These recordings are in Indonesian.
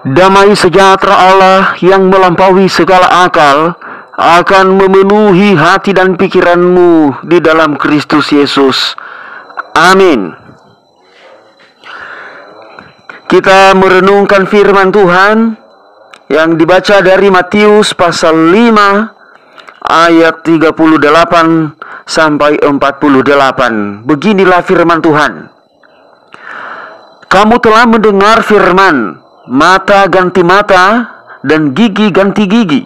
Damai sejahtera Allah yang melampaui segala akal akan memenuhi hati dan pikiranmu di dalam Kristus Yesus. Amin. Kita merenungkan firman Tuhan yang dibaca dari Matius pasal 5 ayat 38 sampai 48. Beginilah firman Tuhan. Kamu telah mendengar firman, mata ganti mata dan gigi ganti gigi.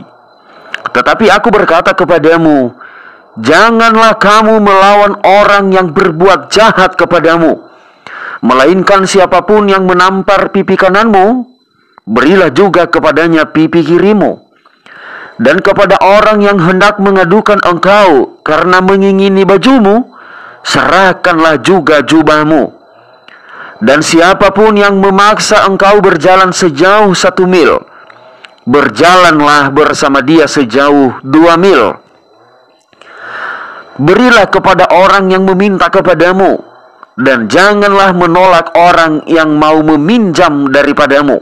Tetapi aku berkata kepadamu, janganlah kamu melawan orang yang berbuat jahat kepadamu. Melainkan siapapun yang menampar pipi kananmu, berilah juga kepadanya pipi kirimu. Dan kepada orang yang hendak mengadukan engkau karena mengingini bajumu, serahkanlah juga jubahmu. Dan siapapun yang memaksa engkau berjalan sejauh 1 mil, berjalanlah bersama dia sejauh 2 mil. Berilah kepada orang yang meminta kepadamu, dan janganlah menolak orang yang mau meminjam daripadamu.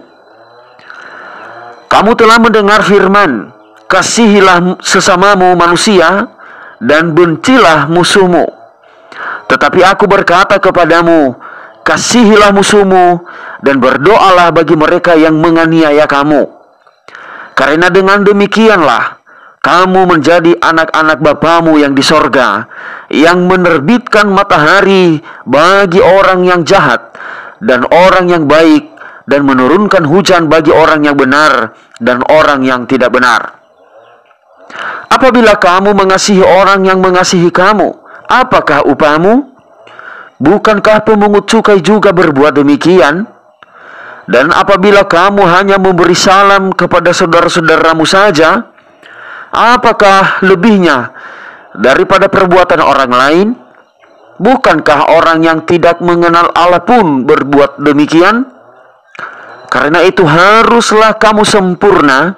Kamu telah mendengar firman, kasihilah sesamamu manusia, dan bencilah musuhmu. Tetapi aku berkata kepadamu, kasihilah musuhmu, dan berdoalah bagi mereka yang menganiaya kamu. Karena dengan demikianlah kamu menjadi anak-anak Bapamu yang di sorga, yang menerbitkan matahari bagi orang yang jahat dan orang yang baik, dan menurunkan hujan bagi orang yang benar dan orang yang tidak benar. Apabila kamu mengasihi orang yang mengasihi kamu, apakah upahmu? Bukankah pemungut cukai juga berbuat demikian? Dan apabila kamu hanya memberi salam kepada saudara-saudaramu saja, apakah lebihnya daripada perbuatan orang lain? Bukankah orang yang tidak mengenal Allah pun berbuat demikian? Karena itu haruslah kamu sempurna,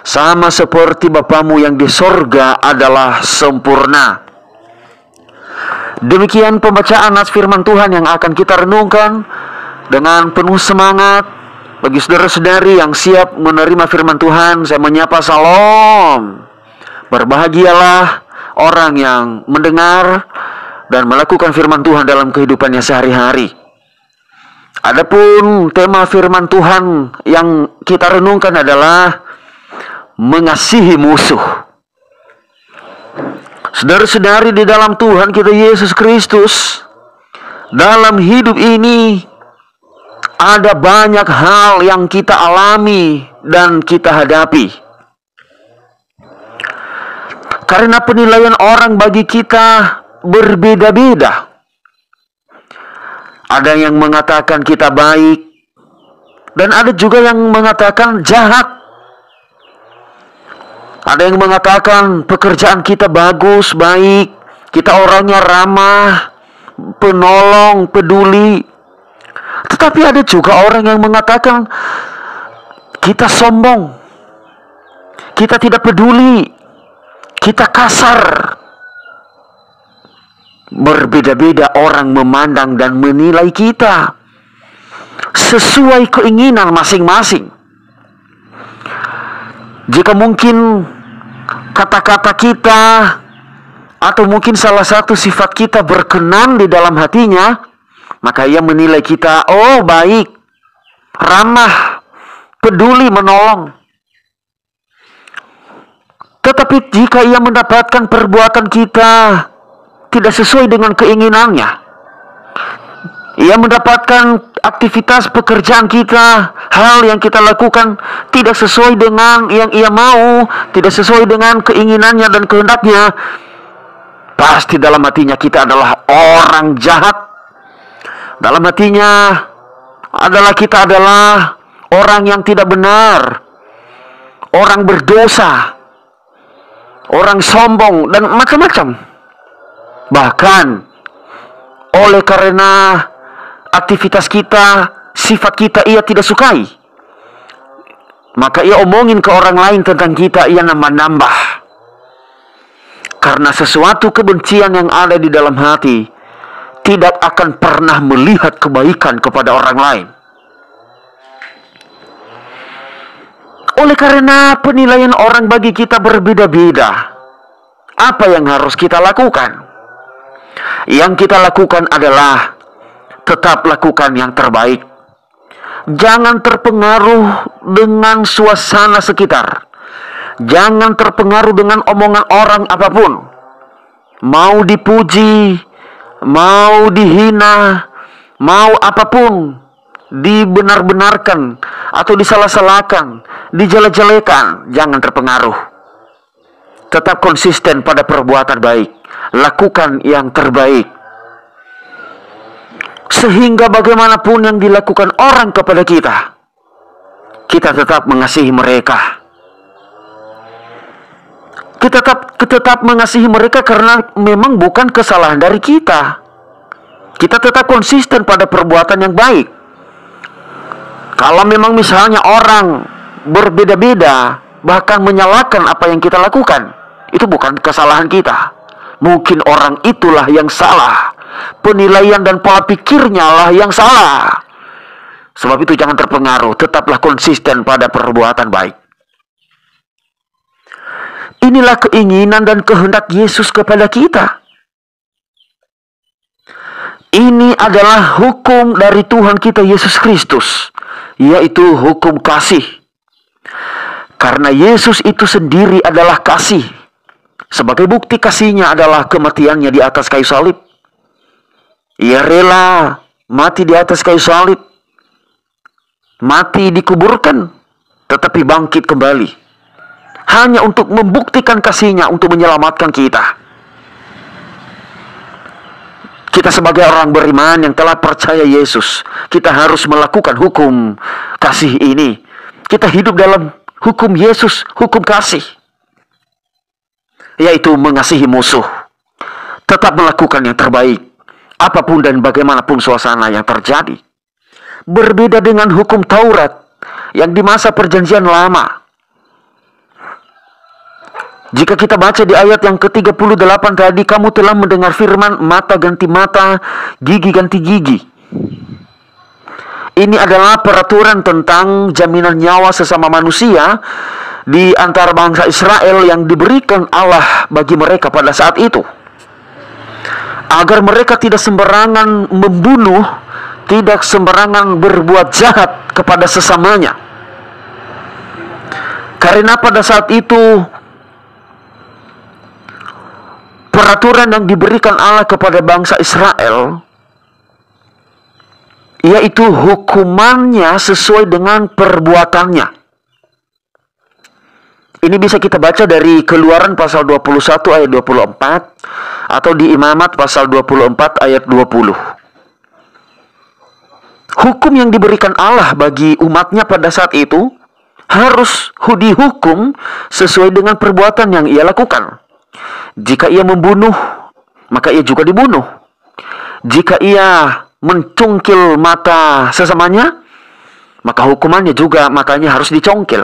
sama seperti Bapamu yang di sorga adalah sempurna. Demikian pembacaan nas firman Tuhan yang akan kita renungkan dengan penuh semangat. Bagi saudara-saudari yang siap menerima firman Tuhan, saya menyapa salam. Berbahagialah orang yang mendengar dan melakukan firman Tuhan dalam kehidupannya sehari-hari. Adapun tema firman Tuhan yang kita renungkan adalah mengasihi musuh. Saudara-saudari di dalam Tuhan kita Yesus Kristus, dalam hidup ini ada banyak hal yang kita alami dan kita hadapi. Karena penilaian orang bagi kita berbeda-beda. Ada yang mengatakan kita baik, dan ada juga yang mengatakan jahat. Ada yang mengatakan pekerjaan kita bagus, baik, kita orangnya ramah, penolong, peduli. Tetapi ada juga orang yang mengatakan kita sombong, kita tidak peduli, kita kasar. Berbeda-beda orang memandang dan menilai kita sesuai keinginan masing-masing. Jika mungkin kata-kata kita atau mungkin salah satu sifat kita berkenan di dalam hatinya, maka ia menilai kita, oh baik, ramah, peduli, menolong. Tetapi jika ia mendapatkan perbuatan kita tidak sesuai dengan keinginannya, ia mendapatkan aktivitas pekerjaan kita, hal yang kita lakukan tidak sesuai dengan yang ia mau, tidak sesuai dengan keinginannya dan kehendaknya, pasti dalam hatinya kita adalah orang jahat. Dalam hatinya kita adalah orang yang tidak benar, orang berdosa, orang sombong, dan macam-macam. Bahkan oleh karena aktivitas kita, sifat kita ia tidak sukai, maka ia omongin ke orang lain tentang kita, ia nambah-nambah. Karena sesuatu kebencian yang ada di dalam hati tidak akan pernah melihat kebaikan kepada orang lain. Oleh karena penilaian orang bagi kita berbeda-beda, apa yang harus kita lakukan? Yang kita lakukan adalah tetap lakukan yang terbaik. Jangan terpengaruh dengan suasana sekitar. Jangan terpengaruh dengan omongan orang apapun. Mau dipuji, mau dihina, mau apapun, dibenar-benarkan atau disalah-salahkan, dijelek-jelekan, jangan terpengaruh. Tetap konsisten pada perbuatan baik. Lakukan yang terbaik. Sehingga bagaimanapun yang dilakukan orang kepada kita, kita tetap mengasihi mereka. Kita tetap mengasihi mereka karena memang bukan kesalahan dari kita. Kita tetap konsisten pada perbuatan yang baik. Kalau memang misalnya orang berbeda-beda, bahkan menyalahkan apa yang kita lakukan, itu bukan kesalahan kita. Mungkin orang itulah yang salah. Penilaian dan pola pikirnya lah yang salah. Sebab itu jangan terpengaruh. Tetaplah konsisten pada perbuatan baik. Inilah keinginan dan kehendak Yesus kepada kita. Ini adalah hukum dari Tuhan kita Yesus Kristus, yaitu hukum kasih. Karena Yesus itu sendiri adalah kasih. Sebagai bukti kasihnya adalah kematiannya di atas kayu salib. Ia rela mati di atas kayu salib. Mati dikuburkan, tetapi bangkit kembali. Hanya untuk membuktikan kasihnya untuk menyelamatkan kita. Kita sebagai orang beriman yang telah percaya Yesus, kita harus melakukan hukum kasih ini. Kita hidup dalam hukum Yesus, hukum kasih, yaitu mengasihi musuh. Tetap melakukan yang terbaik, apapun dan bagaimanapun suasana yang terjadi. Berbeda dengan hukum Taurat yang di masa perjanjian lama. Jika kita baca di ayat yang ke-38 tadi, kamu telah mendengar firman, mata ganti mata, gigi ganti gigi. Ini adalah peraturan tentang jaminan nyawa sesama manusia di antara bangsa Israel yang diberikan Allah bagi mereka pada saat itu. Agar mereka tidak sembarangan membunuh, tidak sembarangan berbuat jahat kepada sesamanya. Karena pada saat itu peraturan yang diberikan Allah kepada bangsa Israel, yaitu hukumannya sesuai dengan perbuatannya. Ini bisa kita baca dari Keluaran pasal 21 ayat 24 atau di Imamat pasal 24 ayat 20. Hukum yang diberikan Allah bagi umatnya pada saat itu harus dihukum sesuai dengan perbuatan yang ia lakukan. Jika ia membunuh, maka ia juga dibunuh. Jika ia mencungkil mata sesamanya, maka hukumannya juga makanya harus dicongkil.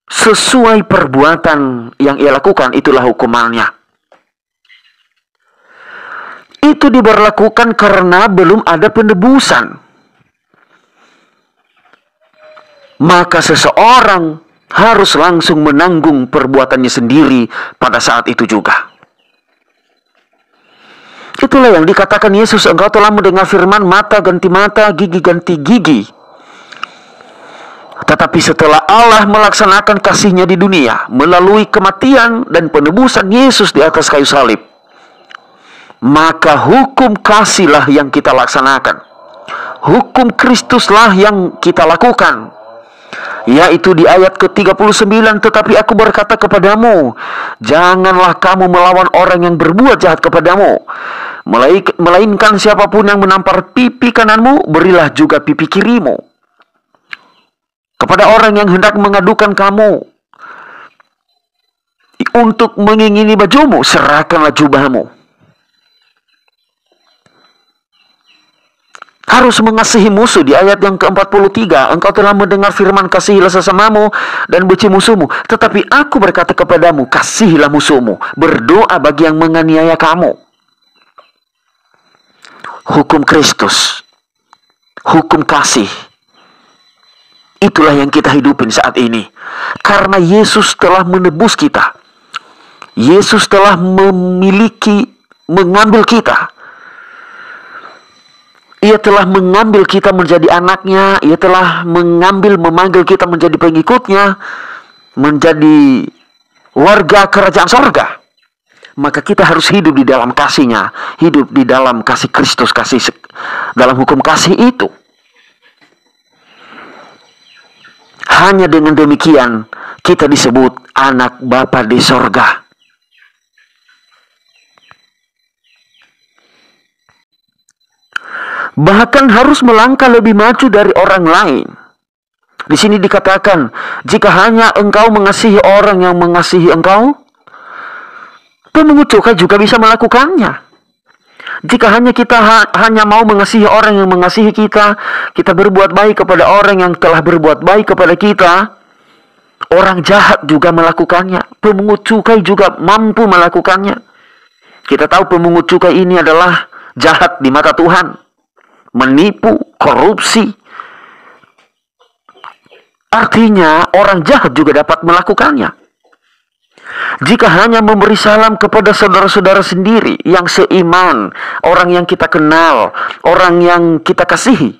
Sesuai perbuatan yang ia lakukan, itulah hukumannya. Itu diberlakukan karena belum ada penebusan. Maka seseorang harus langsung menanggung perbuatannya sendiri pada saat itu juga. Itulah yang dikatakan Yesus, engkau telah mendengar firman, mata ganti mata, gigi ganti gigi. Tetapi setelah Allah melaksanakan kasihnya di dunia melalui kematian dan penebusan Yesus di atas kayu salib, maka hukum kasihlah yang kita laksanakan. Hukum Kristuslah yang kita lakukan. Yaitu di ayat ke-39, tetapi aku berkata kepadamu, janganlah kamu melawan orang yang berbuat jahat kepadamu. Melainkan siapapun yang menampar pipi kananmu, berilah juga pipi kirimu. Kepada orang yang hendak mengadukan kamu untuk mengingini bajumu, serahkanlah jubahmu. Harus mengasihi musuh di ayat yang ke-43. Engkau telah mendengar firman, kasihilah sesamamu dan benci musuhmu. Tetapi aku berkata kepadamu, kasihilah musuhmu, berdoa bagi yang menganiaya kamu. Hukum Kristus, hukum kasih, Itulah yang kita hidupin saat ini. Karena Yesus telah menebus kita. Yesus telah mengambil kita. Ia telah mengambil kita menjadi anaknya. Ia telah memanggil kita menjadi pengikutnya, menjadi warga kerajaan sorga. Maka kita harus hidup di dalam kasih-Nya, hidup di dalam kasih Kristus, dalam hukum kasih itu. Hanya dengan demikian kita disebut anak Bapa di sorga. Bahkan harus melangkah lebih maju dari orang lain. Di sini dikatakan, jika hanya engkau mengasihi orang yang mengasihi engkau, pemungut cukai juga bisa melakukannya. Jika kita hanya mau mengasihi orang yang mengasihi kita, kita berbuat baik kepada orang yang telah berbuat baik kepada kita, orang jahat juga melakukannya. Pemungut cukai juga mampu melakukannya. Kita tahu pemungut cukai ini adalah jahat di mata Tuhan. Menipu, korupsi. Artinya orang jahat juga dapat melakukannya. Jika hanya memberi salam kepada saudara-saudara sendiri yang seiman, orang yang kita kenal, orang yang kita kasihi,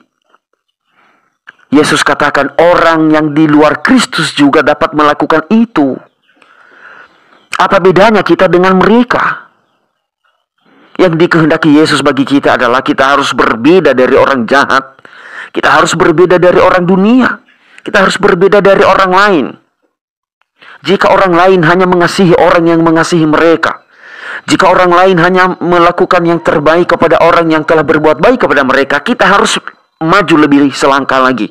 Yesus katakan orang yang di luar Kristus juga dapat melakukan itu. Apa bedanya kita dengan mereka? Yang dikehendaki Yesus bagi kita adalah kita harus berbeda dari orang jahat. Kita harus berbeda dari orang dunia. Kita harus berbeda dari orang lain. Jika orang lain hanya mengasihi orang yang mengasihi mereka, jika orang lain hanya melakukan yang terbaik kepada orang yang telah berbuat baik kepada mereka, kita harus maju lebih selangkah lagi.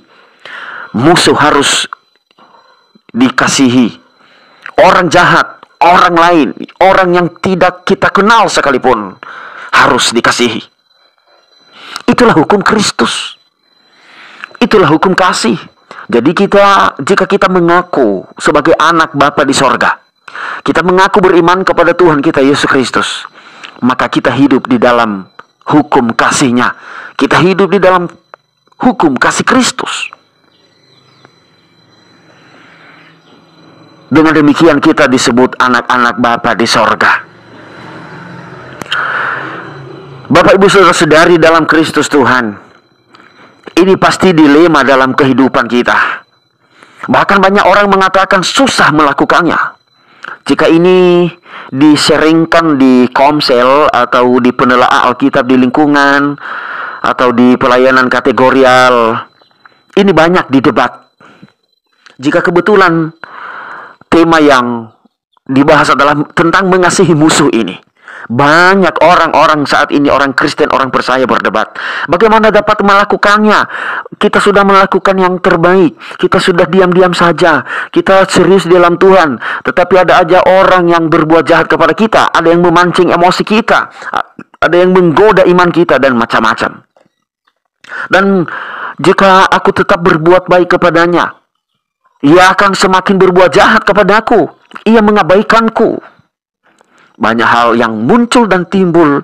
Musuh harus dikasihi. Orang jahat, orang lain, orang yang tidak kita kenal sekalipun harus dikasihi. Itulah hukum Kristus. Itulah hukum kasih. Jadi jika kita mengaku sebagai anak Bapa di sorga, kita mengaku beriman kepada Tuhan kita Yesus Kristus, maka kita hidup di dalam hukum kasih-Nya. Kita hidup di dalam hukum kasih Kristus. Dengan demikian kita disebut anak-anak Bapa di sorga. Bapak Ibu Saudara-saudari dalam Kristus Tuhan, ini pasti dilema dalam kehidupan kita. Bahkan banyak orang mengatakan susah melakukannya. Jika ini diseringkan di komsel atau di penelaah Alkitab di lingkungan atau di pelayanan kategorial, ini banyak didebat. Jika kebetulan tema yang dibahas adalah tentang mengasihi musuh ini, banyak orang-orang saat ini, orang Kristen, orang percaya berdebat. Bagaimana dapat melakukannya? Kita sudah melakukan yang terbaik. Kita sudah diam-diam saja. Kita serius di dalam Tuhan. Tetapi ada aja orang yang berbuat jahat kepada kita. Ada yang memancing emosi kita. Ada yang menggoda iman kita dan macam-macam. Dan jika aku tetap berbuat baik kepadanya, ia akan semakin berbuat jahat kepadaku. Ia mengabaikanku. Banyak hal yang muncul dan timbul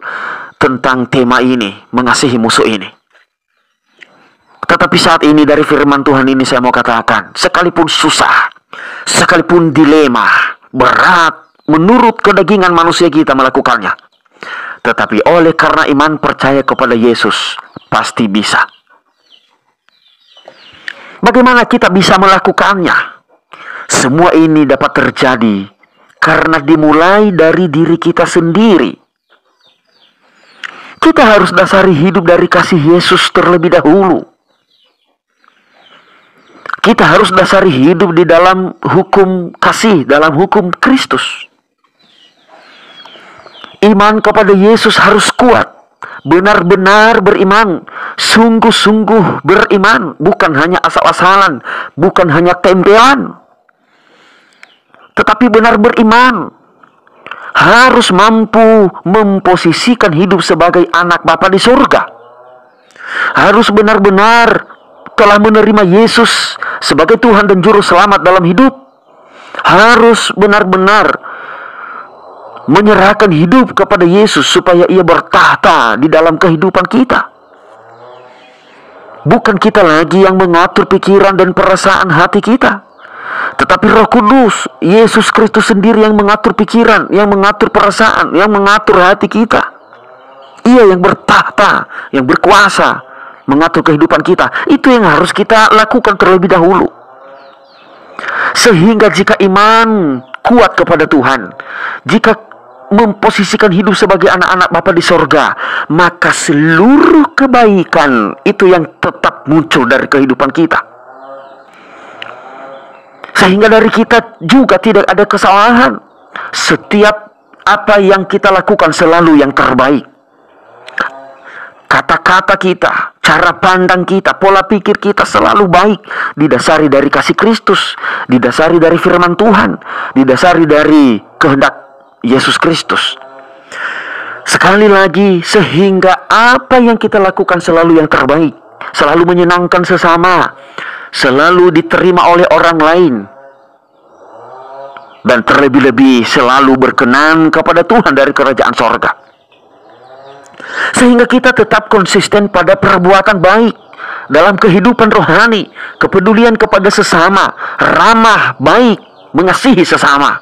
tentang tema ini, mengasihi musuh ini. Tetapi saat ini dari firman Tuhan ini saya mau katakan, sekalipun susah, sekalipun dilema, berat, menurut kedagingan manusia kita melakukannya, tetapi oleh karena iman percaya kepada Yesus, pasti bisa. Bagaimana kita bisa melakukannya? Semua ini dapat terjadi karena dimulai dari diri kita sendiri. Kita harus dasari hidup dari kasih Yesus terlebih dahulu. Kita harus dasari hidup di dalam hukum kasih, dalam hukum Kristus. Iman kepada Yesus harus kuat. Benar-benar beriman, sungguh-sungguh beriman, bukan hanya asal-asalan, bukan hanya tempelan, tetapi benar beriman. Harus mampu memposisikan hidup sebagai anak Bapa di surga. Harus benar-benar telah menerima Yesus sebagai Tuhan dan Juru Selamat dalam hidup. Harus benar-benar menyerahkan hidup kepada Yesus supaya ia bertahta di dalam kehidupan kita. Bukan kita lagi yang mengatur pikiran dan perasaan hati kita, tetapi Roh Kudus, Yesus Kristus sendiri yang mengatur pikiran, yang mengatur perasaan, yang mengatur hati kita. Ia yang bertahta, yang berkuasa mengatur kehidupan kita. Itu yang harus kita lakukan terlebih dahulu. Sehingga jika iman kuat kepada Tuhan, jika memposisikan hidup sebagai anak-anak Bapa di sorga, maka seluruh kebaikan itu yang tetap muncul dari kehidupan kita. Sehingga dari kita juga tidak ada kesalahan. Setiap apa yang kita lakukan selalu yang terbaik. Kata-kata kita, cara pandang kita, pola pikir kita selalu baik. Didasari dari kasih Kristus, didasari dari firman Tuhan, didasari dari kehendak Yesus Kristus. Sekali lagi, sehingga apa yang kita lakukan selalu yang terbaik, selalu menyenangkan sesama, selalu diterima oleh orang lain, dan terlebih-lebih selalu berkenan kepada Tuhan dari kerajaan sorga. Sehingga kita tetap konsisten pada perbuatan baik dalam kehidupan rohani, kepedulian kepada sesama, ramah, baik, mengasihi sesama.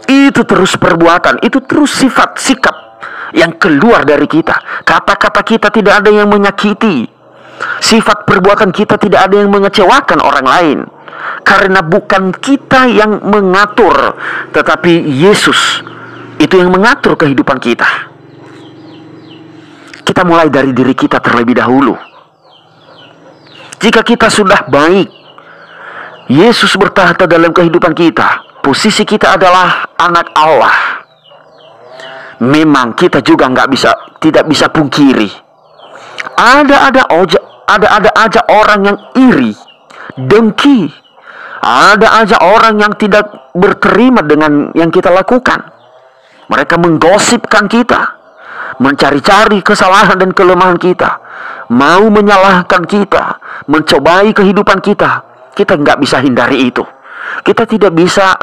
Itu terus perbuatan, itu terus sifat, sikap yang keluar dari kita. Kata-kata kita tidak ada yang menyakiti. Sifat perbuatan kita tidak ada yang mengecewakan orang lain. Karena bukan kita yang mengatur, tetapi Yesus itu yang mengatur kehidupan kita. Kita mulai dari diri kita terlebih dahulu. Jika kita sudah baik, Yesus bertahta dalam kehidupan kita, posisi kita adalah anak Allah. Memang kita juga tidak bisa pungkiri. Ada aja orang yang iri, dengki. Ada aja orang yang tidak berterima dengan yang kita lakukan. Mereka menggosipkan kita, mencari-cari kesalahan dan kelemahan kita, mau menyalahkan kita, mencobai kehidupan kita. Kita nggak bisa hindari itu. Kita tidak bisa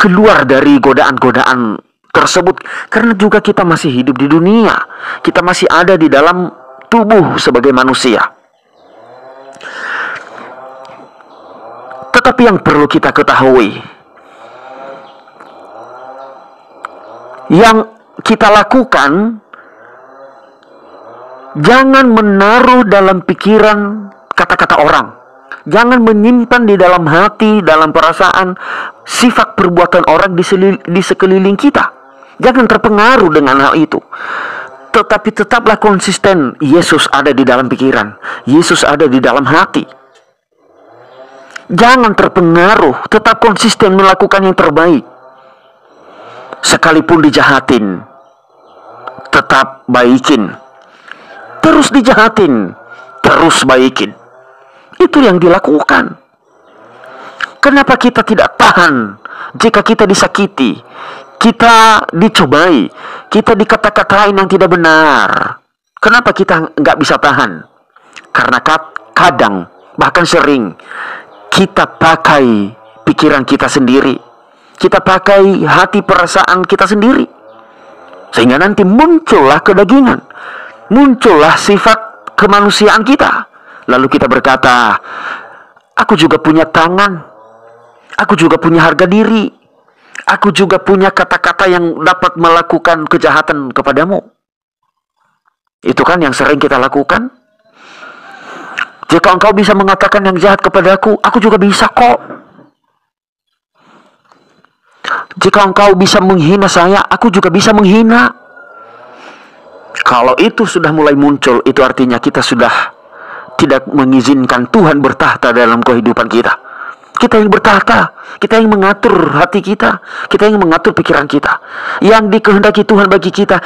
keluar dari godaan-godaan tersebut, karena juga kita masih hidup di dunia. Kita masih ada di dalam tubuh sebagai manusia. Tetapi yang perlu kita ketahui, yang kita lakukan, jangan menaruh dalam pikiran kata-kata orang. Jangan menyimpan di dalam hati, dalam perasaan, sifat perbuatan orang di sekeliling kita. Jangan terpengaruh dengan hal itu. Tetapi tetaplah konsisten. Yesus ada di dalam pikiran, Yesus ada di dalam hati. Jangan terpengaruh, tetap konsisten melakukan yang terbaik. Sekalipun dijahatin, tetap baikin. Terus dijahatin, terus baikin. Itu yang dilakukan. Kenapa kita tidak tahan jika kita disakiti, kita dicobai, kita dikata-katain yang tidak benar? Kenapa kita nggak bisa tahan? Karena kadang, bahkan sering, kita pakai pikiran kita sendiri. Kita pakai hati perasaan kita sendiri. Sehingga nanti muncullah kedagingan. Muncullah sifat kemanusiaan kita. Lalu kita berkata, aku juga punya tangan. Aku juga punya harga diri. Aku juga punya kata-kata yang dapat melakukan kejahatan kepadamu. Itu kan yang sering kita lakukan. Jika engkau bisa mengatakan yang jahat kepadaku, aku juga bisa kok. Jika engkau bisa menghina saya, aku juga bisa menghina. Kalau itu sudah mulai muncul, itu artinya kita sudah tidak mengizinkan Tuhan bertahta dalam kehidupan kita. Kita yang bertahta, kita yang mengatur hati kita, kita yang mengatur pikiran kita. Yang dikehendaki Tuhan bagi kita,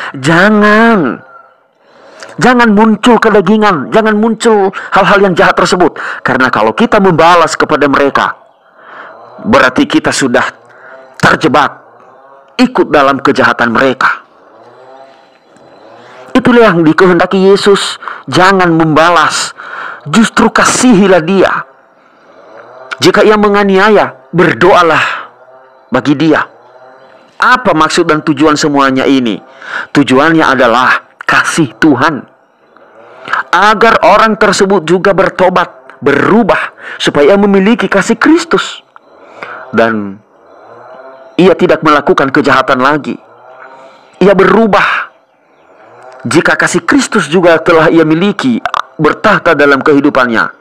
Jangan muncul kedagingan, jangan muncul hal-hal yang jahat tersebut. Karena kalau kita membalas kepada mereka, berarti kita sudah terjebak, ikut dalam kejahatan mereka. Itulah yang dikehendaki Yesus. Jangan membalas, justru kasihilah dia. Jika ia menganiaya, berdoalah bagi dia. Apa maksud dan tujuan semuanya ini? Tujuannya adalah kasih Tuhan. agar orang tersebut juga bertobat, berubah, supaya memiliki kasih Kristus, dan ia tidak melakukan kejahatan lagi. Ia berubah. Jika kasih Kristus juga telah ia miliki, bertahta dalam kehidupannya,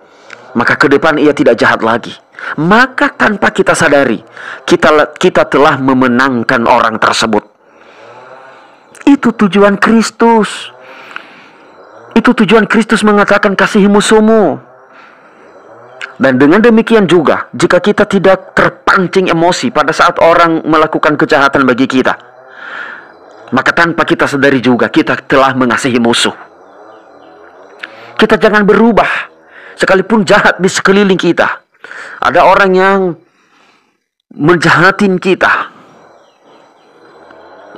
maka ke depan ia tidak jahat lagi. Maka tanpa kita sadari, kita telah memenangkan orang tersebut. Itu tujuan Kristus. Itu tujuan Kristus mengatakan kasihi musuhmu. Dan dengan demikian juga, jika kita tidak terpancing emosi pada saat orang melakukan kejahatan bagi kita, maka tanpa kita sadari juga kita telah mengasihi musuh. Kita jangan berubah, sekalipun jahat di sekeliling kita. Ada orang yang menjahatin kita,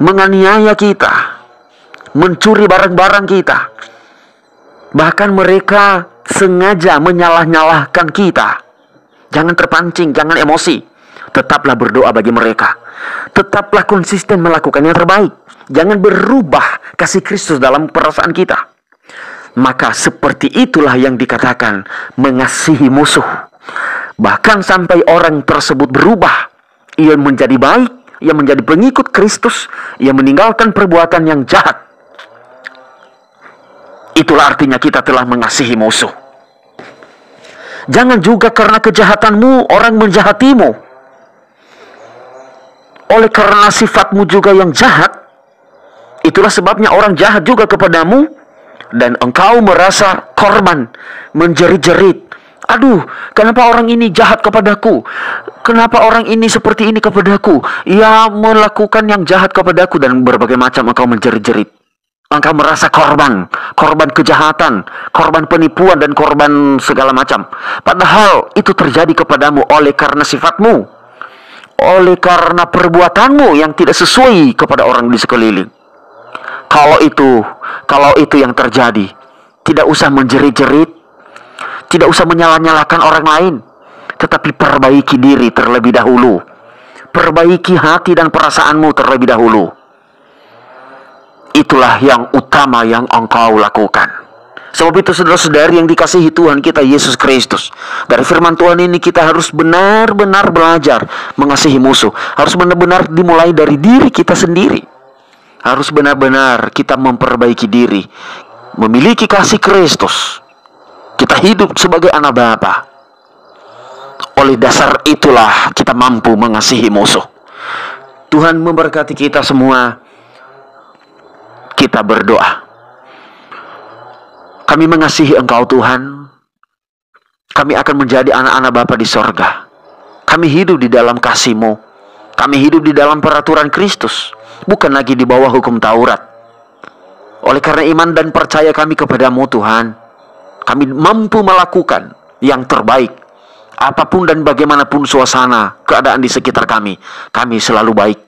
menganiaya kita, mencuri barang-barang kita. Bahkan mereka sengaja menyalah-nyalahkan kita. Jangan terpancing, jangan emosi. Tetaplah berdoa bagi mereka. Tetaplah konsisten melakukan yang terbaik. Jangan berubah kasih Kristus dalam perasaan kita. Maka seperti itulah yang dikatakan mengasihi musuh. Bahkan sampai orang tersebut berubah, ia menjadi baik, ia menjadi pengikut Kristus, ia meninggalkan perbuatan yang jahat. Itulah artinya kita telah mengasihi musuh. Jangan juga karena kejahatanmu orang menjahatimu. Oleh karena sifatmu juga yang jahat, itulah sebabnya orang jahat juga kepadamu, dan engkau merasa korban, menjerit-jerit. Aduh, kenapa orang ini jahat kepadaku? Kenapa orang ini seperti ini kepadaku? Ia melakukan yang jahat kepadaku, dan berbagai macam engkau menjerit-jerit. Engkau merasa korban kejahatan, korban penipuan, dan korban segala macam. Padahal itu terjadi kepadamu oleh karena sifatmu, oleh karena perbuatanmu yang tidak sesuai kepada orang di sekeliling. Kalau itu yang terjadi, tidak usah menjerit-jerit, tidak usah menyalah-nyalahkan orang lain, tetapi perbaiki diri terlebih dahulu. Perbaiki hati dan perasaanmu terlebih dahulu. Itulah yang utama yang engkau lakukan. Sebab itu saudara-saudari yang dikasihi Tuhan kita Yesus Kristus, dari firman Tuhan ini kita harus benar-benar belajar mengasihi musuh. Harus benar-benar dimulai dari diri kita sendiri. Harus benar-benar kita memperbaiki diri, memiliki kasih Kristus. Kita hidup sebagai anak Bapa. Oleh dasar itulah kita mampu mengasihi musuh. Tuhan memberkati kita semua. Kita berdoa. Kami mengasihi Engkau Tuhan. Kami akan menjadi anak-anak Bapa di sorga. Kami hidup di dalam kasih-Mu. Kami hidup di dalam peraturan Kristus, bukan lagi di bawah hukum Taurat. Oleh karena iman dan percaya kami kepadamu Tuhan, kami mampu melakukan yang terbaik. Apapun dan bagaimanapun suasana, keadaan di sekitar kami selalu baik.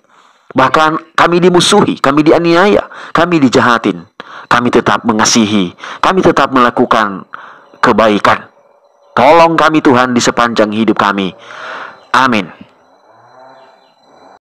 Bahkan kami dimusuhi, kami dianiaya, kami dijahatin, kami tetap mengasihi, kami tetap melakukan kebaikan. Tolong kami Tuhan di sepanjang hidup kami. Amin.